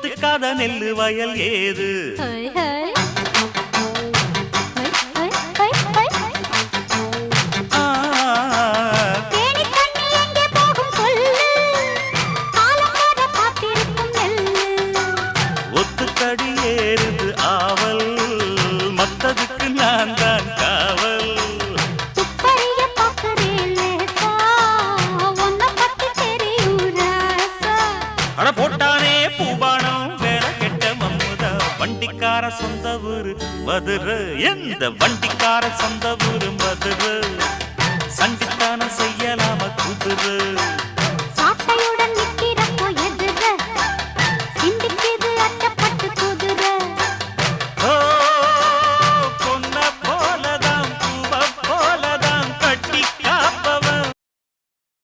எத்துக்காத நெல்லு வயல் ஏது ஒத்துக்கடி ஏறுது ஆவல் மத்ததுக்கு நான் தான் காவல் அட போட்டானே பூபானம் வேற கெட்ட மம்முதா வண்டிக்கார சொந்த ஊரு மதுரை எந்த வண்டிக்கார சொந்த ஊரு மதுரை சண்டித்தானம் செய்யலாம குதிரை